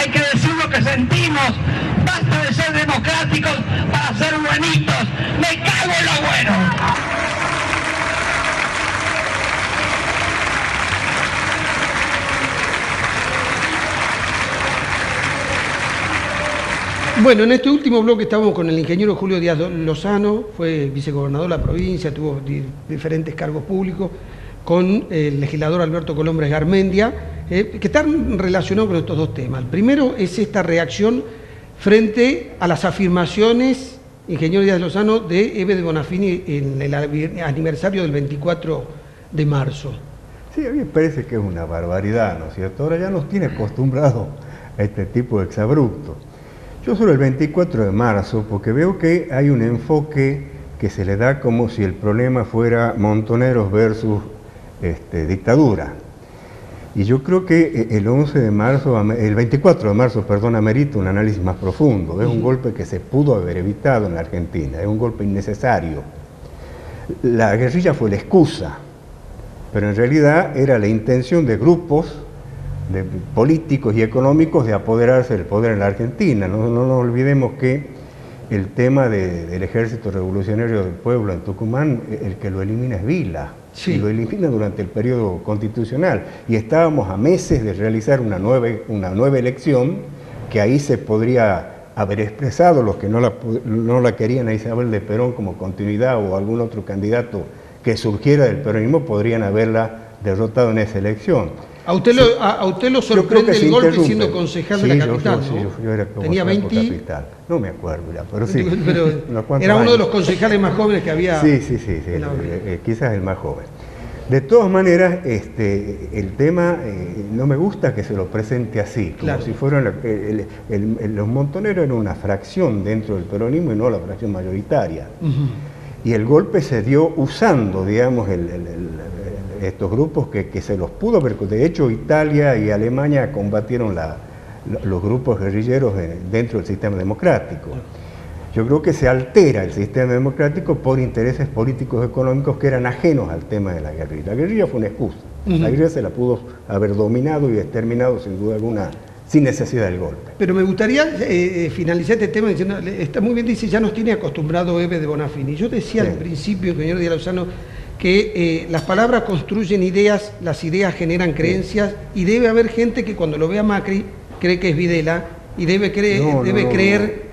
hay que decir lo que sentimos, basta de ser democráticos para ser buenitos, me cago en lo bueno. Bueno, en este último bloque estábamos con el ingeniero Julio Díaz Lozano, fue vicegobernador de la provincia, tuvo diferentes cargos públicos, con el legislador Alberto Colombres Garmendia, que están relacionados con estos dos temas. El primero es esta reacción frente a las afirmaciones, ingeniero Díaz Lozano, de Eve de Bonafini en el aniversario del 24 de marzo. Sí, a mí me parece que es una barbaridad, ¿no es cierto? Ahora ya nos tiene acostumbrados a este tipo de exabruptos. Yo sobre el 24 de marzo, porque veo que hay un enfoque que se le da como si el problema fuera Montoneros versus dictadura. Y yo creo que el 24 de marzo, perdón, amerita un análisis más profundo. Es un golpe que se pudo haber evitado en la Argentina, es un golpe innecesario. La guerrilla fue la excusa, pero en realidad era la intención de grupos de políticos y económicos de apoderarse del poder en la Argentina. No nos olvidemos que el tema del Ejército Revolucionario del Pueblo en Tucumán, el que lo elimina es Vila, sí. Y lo elimina durante el periodo constitucional. Y estábamos a meses de realizar una nueva elección, que ahí se podría haber expresado los que no la querían a Isabel de Perón como continuidad, o algún otro candidato que surgiera del peronismo, podrían haberla derrotado en esa elección. A usted lo sorprende el golpe siendo concejal de la capital, ¿no? Yo era tenía 20... capital. No me acuerdo ya, pero sí. Pero era uno de los concejales más jóvenes que había. Sí, quizás el más joven. De todas maneras, el tema no me gusta que se lo presente así, como claro, si fueran los montoneros eran una fracción dentro del peronismo y no la fracción mayoritaria. Y el golpe se dio usando, digamos, estos grupos que se los pudo ver. De hecho, Italia y Alemania combatieron los grupos guerrilleros dentro del sistema democrático. Yo creo que se altera el sistema democrático por intereses políticos económicos que eran ajenos al tema de la guerrilla. La guerrilla fue una excusa. La guerrilla se la pudo haber dominado y exterminado sin duda alguna, sin necesidad del golpe. Pero me gustaría finalizar este tema diciendo, está muy bien, dice, ya nos tiene acostumbrado Eve de Bonafini. Yo decía al principio, ingeniero Díaz Lozano, que las palabras construyen ideas, las ideas generan creencias, y debe haber gente que cuando lo ve a Macri cree que es Videla y debe creer,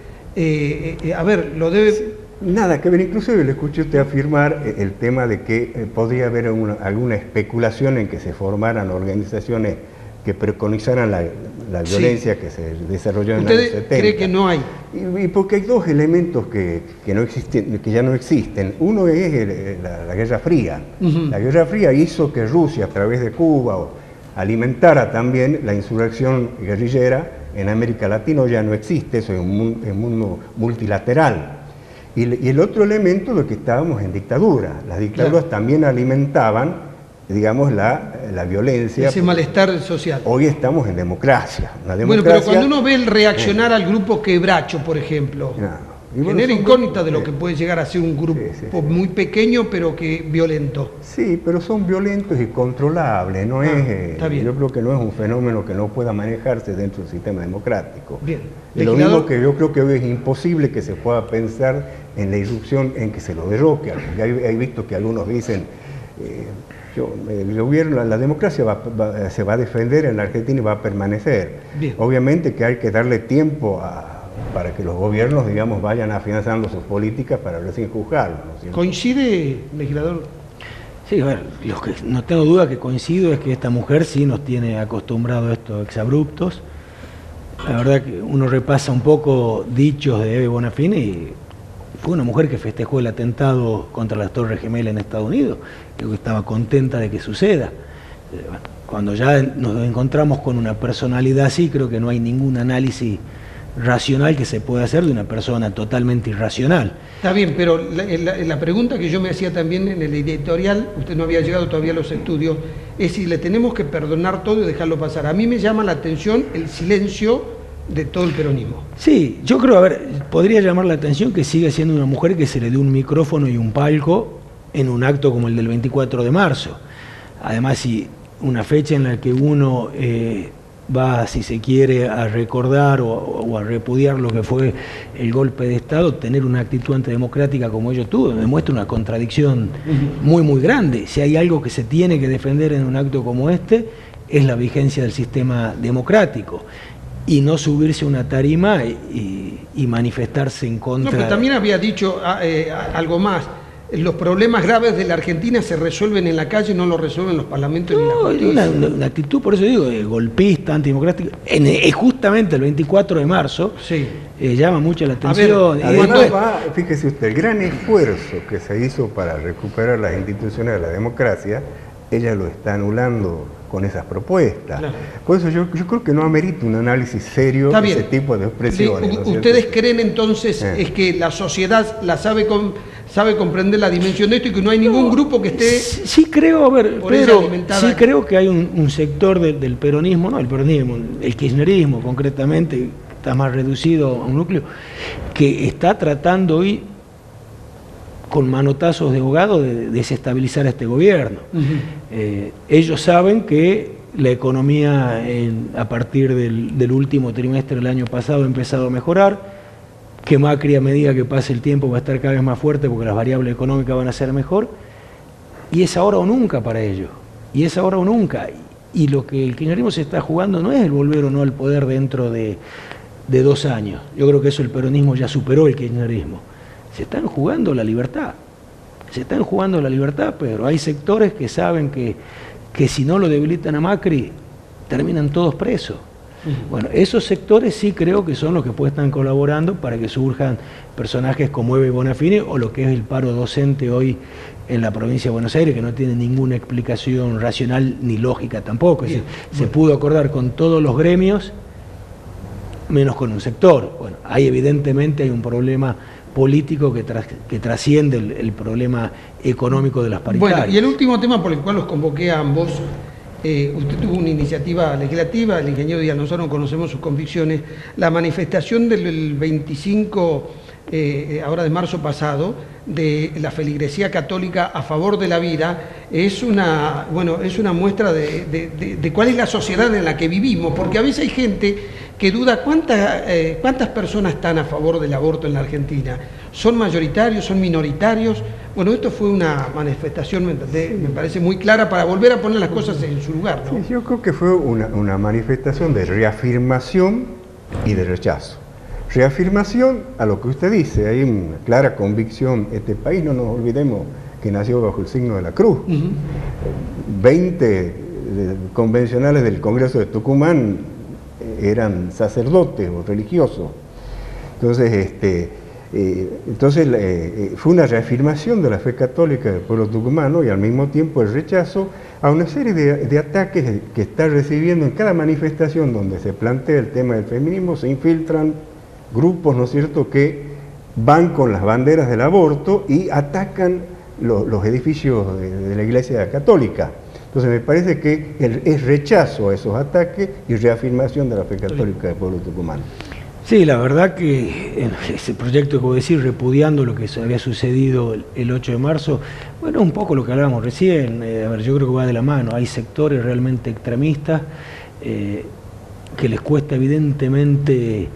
Nada que ver, inclusive le escuché usted afirmar el tema de que podría haber alguna especulación en que se formaran organizaciones que preconizaran la violencia que se desarrolló en los años 70. ¿Usted cree que no hay? Y porque hay dos elementos que no existen, que ya no existen. Uno es la Guerra Fría. La Guerra Fría hizo que Rusia, a través de Cuba, alimentara también la insurrección guerrillera en América Latina. Ya no existe, eso es un mundo multilateral. Y el otro elemento es que estábamos en dictadura. Las dictaduras claro, también alimentaban, digamos, la violencia. Ese malestar social. Hoy estamos en democracia. Bueno, pero cuando uno ve el reaccionar al grupo Quebracho, por ejemplo, genera incógnita de lo que puede llegar a ser un grupo muy pequeño, pero que violento. Sí, pero son violentos y controlables. No está bien. Yo creo que no es un fenómeno que no pueda manejarse dentro del sistema democrático. Bien. Lo mismo que yo creo que hoy es imposible que se pueda pensar en la irrupción en que se lo derroque. Ya he visto que algunos dicen... el gobierno, la democracia se va a defender en la Argentina y va a permanecer. Bien. Obviamente que hay que darle tiempo para que los gobiernos, digamos, vayan afianzando sus políticas para recién juzgarlo, ¿no? ¿Coincide, legislador? Sí, a ver, lo que no tengo duda que coincido es que esta mujer sí nos tiene acostumbrado a estos exabruptos. La verdad que uno repasa un poco dichos de Eve Bonafini y fue una mujer que festejó el atentado contra las Torres Gemelas en Estados Unidos. Creo que estaba contenta de que suceda. Cuando ya nos encontramos con una personalidad así, creo que no hay ningún análisis racional que se pueda hacer de una persona totalmente irracional. Está bien, pero la pregunta que yo me hacía también en el editorial, usted no había llegado todavía a los estudios, es si le tenemos que perdonar todo y dejarlo pasar. A mí me llama la atención el silencio de todo el peronismo. Sí, yo creo, podría llamar la atención que sigue siendo una mujer que se le dé un micrófono y un palco en un acto como el del 24 de marzo. Además, si una fecha en la que uno va, si se quiere, a recordar o a repudiar lo que fue el golpe de Estado, tener una actitud antidemocrática como ellos tuvo, demuestra una contradicción muy, muy grande. Si hay algo que se tiene que defender en un acto como este, es la vigencia del sistema democrático, y no subirse a una tarima y manifestarse en contra. No, pero también había dicho algo más. Los problemas graves de la Argentina se resuelven en la calle, no los resuelven los parlamentos ni la justicia. Una actitud, por eso digo, golpista, antidemocrática. Justamente el 24 de marzo sí. Llama mucho la atención. Además, fíjese usted, el gran esfuerzo que se hizo para recuperar las instituciones de la democracia, ella lo está anulando con esas propuestas. Claro. Por eso yo creo que no amerita un análisis serio de ese tipo de expresiones. ¿No ¿Ustedes creen entonces es que la sociedad la sabe comprender la dimensión de esto y que no hay ningún grupo que esté... Sí creo, a ver, Pedro, sí creo que hay un sector del peronismo, no el peronismo, el kirchnerismo concretamente, está más reducido a un núcleo, que está tratando hoy con manotazos de ahogado de desestabilizar a este gobierno. Ellos saben que la economía a partir del último trimestre del año pasado ha empezado a mejorar, que Macri a medida que pase el tiempo va a estar cada vez más fuerte porque las variables económicas van a ser mejor, y es ahora o nunca para ellos, y es ahora o nunca. Y lo que el kirchnerismo se está jugando no es el volver o no al poder dentro de 2 años. Yo creo que eso el peronismo ya superó el kirchnerismo. Se están jugando la libertad, Pedro. Hay sectores que saben que si no lo debilitan a Macri, terminan todos presos. Bueno, esos sectores sí creo que son los que pueden estar colaborando para que surjan personajes como Eve Bonafini o lo que es el paro docente hoy en la provincia de Buenos Aires, que no tiene ninguna explicación racional ni lógica tampoco. Es decir, se pudo acordar con todos los gremios, menos con un sector. Bueno, ahí evidentemente hay un problema político que trasciende el problema económico de las paritarias. Bueno, y el último tema por el cual los convoqué a ambos, usted tuvo una iniciativa legislativa, el ingeniero Díaz Lozano, conocemos sus convicciones, la manifestación del 25 ahora de marzo pasado de la feligresía católica a favor de la vida es una muestra de cuál es la sociedad en la que vivimos, porque a veces hay gente que duda cuántas personas están a favor del aborto en la Argentina. ¿Son mayoritarios? ¿Son minoritarios? Bueno, esto fue una manifestación, me parece muy clara para volver a poner las cosas en su lugar, ¿no? Sí, yo creo que fue una manifestación de reafirmación y de rechazo. Reafirmación a lo que usted dice, hay una clara convicción, este país, no nos olvidemos que nació bajo el signo de la cruz. 20 convencionales del Congreso de Tucumán eran sacerdotes o religiosos. Entonces, fue una reafirmación de la fe católica del pueblo tucumano y al mismo tiempo el rechazo a una serie de ataques que está recibiendo en cada manifestación donde se plantea el tema del feminismo. Se infiltran grupos, ¿no es cierto?, que van con las banderas del aborto y atacan los edificios de la Iglesia Católica. Entonces me parece que es rechazo a esos ataques y reafirmación de la fe católica del pueblo tucumano. Sí, la verdad que en ese proyecto que voy a decir, repudiando lo que había sucedido el 8 de marzo, bueno, un poco lo que hablábamos recién, yo creo que va de la mano. Hay sectores realmente extremistas que les cuesta evidentemente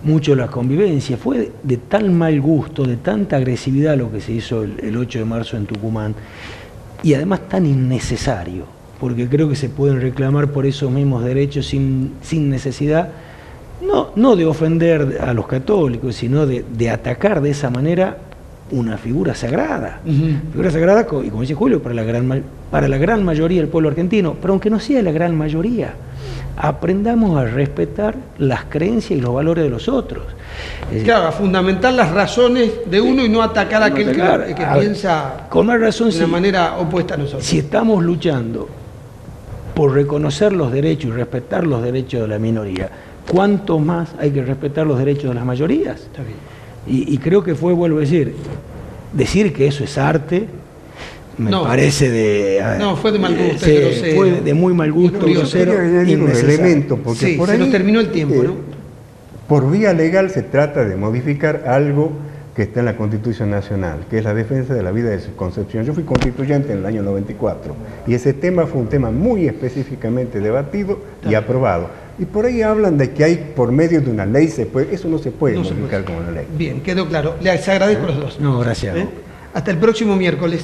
mucho la convivencia. Fue de tal mal gusto, de tanta agresividad lo que se hizo el 8 de marzo en Tucumán, y además tan innecesario, porque creo que se pueden reclamar por esos mismos derechos sin necesidad, no de ofender a los católicos, sino de atacar de esa manera una figura sagrada. Figura sagrada, y como dice Julio, para la gran mayoría del pueblo argentino, pero aunque no sea la gran mayoría, aprendamos a respetar las creencias y los valores de los otros. Claro, a fundamentar las razones de uno y no atacar a aquel que piensa con más razón, de una manera opuesta a nosotros. Si estamos luchando por reconocer los derechos y respetar los derechos de la minoría, ¿cuánto más hay que respetar los derechos de las mayorías? Está bien. Y creo que vuelvo a decir que eso es arte, me parece de... No, fue de mal gusto, fue de muy mal gusto, grosero, un elemento, porque sí, por se ahí, nos terminó el tiempo, ¿no? Por vía legal se trata de modificar algo que está en la Constitución Nacional, que es la defensa de la vida de su concepción. Yo fui constituyente en el año 94 y ese tema fue un tema muy específicamente debatido y aprobado. Y por ahí hablan de que hay por medio de una ley, eso no se puede modificar como una ley. Bien, quedó claro. Les agradezco a los dos. No, gracias. Hasta el próximo miércoles.